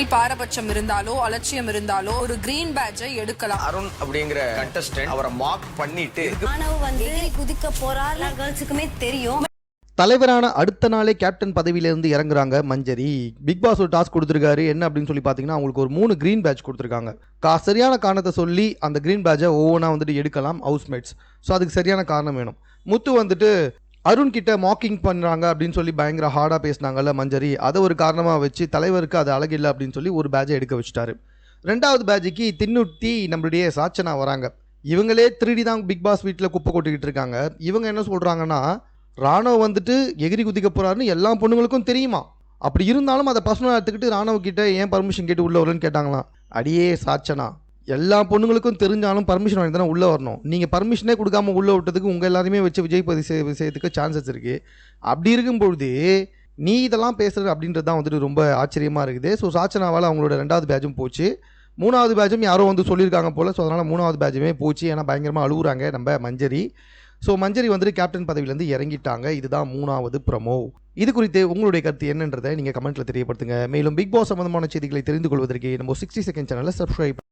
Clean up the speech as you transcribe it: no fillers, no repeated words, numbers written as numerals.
பாரபட்சம் இருந்தாலோ அலட்சியம் இருந்தாலோ ஒரு கிரீன் பேட்ஜை எடுக்கலாம். அருண் அப்படிங்கிற கண்டஸ்டன்ட் அவரை மார்க் பண்ணிட்டு குதிக்க போறார் கேர்ள்ஸுக்குமே தெரியும். தலைவரான அடுத்த நாளே கேப்டன் பதவியிலேருந்து இறங்குறாங்க மஞ்சரி. பிக் பாஸ் ஒரு டாஸ்க் கொடுத்துருக்காரு. என்ன அப்படின்னு சொல்லி பார்த்தீங்கன்னா, அவங்களுக்கு ஒரு 3 கிரீன் பேட்ச் கொடுத்துருக்காங்க. சரியான காரணத்தை சொல்லி அந்த கிரீன் பேட்சை ஒவ்வொன்றா வந்துட்டு எடுக்கலாம் ஹவுஸ்மேட்ஸ். ஸோ அதுக்கு சரியான காரணம் வேணும். முத்து வந்துட்டு அருண் கிட்ட மார்க்கிங் பண்ணுறாங்க அப்படின்னு சொல்லி பயங்கர ஹார்டாக பேசினாங்கல்ல மஞ்சரி, அதை ஒரு காரணமாக வச்சு தலைவருக்கு அது அழகில்லை அப்படின்னு சொல்லி ஒரு பேட்சை எடுக்க வச்சுட்டாரு. 2வது பேட்சுக்கு தின்னுட்டி நம்மளுடைய சாச்சனா வராங்க. இவங்களே 3D தான் பிக் பாஸ் வீட்டில் குப்பை கொட்டிக்கிட்டு இருக்காங்க. இவங்க என்ன சொல்கிறாங்கன்னா, ராணுவ வந்துட்டு எகிரி குதிக்க போகிறாருன்னு எல்லா பொண்ணுங்களுக்கும் தெரியுமா. அப்படி இருந்தாலும் அதை பர்சனலாக எடுத்துக்கிட்டு ராணுவ கிட்ட ஏன் பர்மிஷன் கேட்டு உள்ளே வரலன்னு கேட்டாங்களாம். அடியே சாச்சனா, எல்லா பொண்ணுங்களுக்கும் தெரிஞ்சாலும் பர்மிஷன் வாங்கி தானே உள்ளே வரணும். நீங்கள் பர்மிஷனே கொடுக்காம உள்ளே விட்டதுக்கு உங்கள் எல்லாருமே வச்சு விஜய் செய்யறதுக்கு சான்சஸ் இருக்குது. அப்படி இருக்கும்பொழுது நீ இதெல்லாம் பேசுகிற அப்படின்றது தான் வந்துட்டு ரொம்ப ஆச்சரியமாக இருக்குது. ஸோ சாச்சனாவால் அவங்களோட 2வது பேட்சும் போச்சு. 3வது பேட்சும் யாரோ வந்து சொல்லியிருக்காங்க போல். ஸோ அதனால் 3வது பேட்சுமே போச்சு. ஏன்னா பயங்கரமாக அழுகுறாங்க நம்ம மஞ்சரி. ஸோ மஞ்சரி வந்துட்டு கேப்டன் பதவியிலேருந்து இறங்கிட்டாங்க. இதுதான் 3வது ப்ரமோ. இது குறித்து உங்களுடைய கருத்து என்னன்றதை நீங்கள் கமெண்ட்டில் தெரியப்படுத்துங்க. மேலும் பிக் பாஸ் சம்பந்தமான செய்திகளை தெரிந்து கொள்வதற்கு நம்ம 60 செகண்ட் சேனலை சப்ஸ்கிரைப்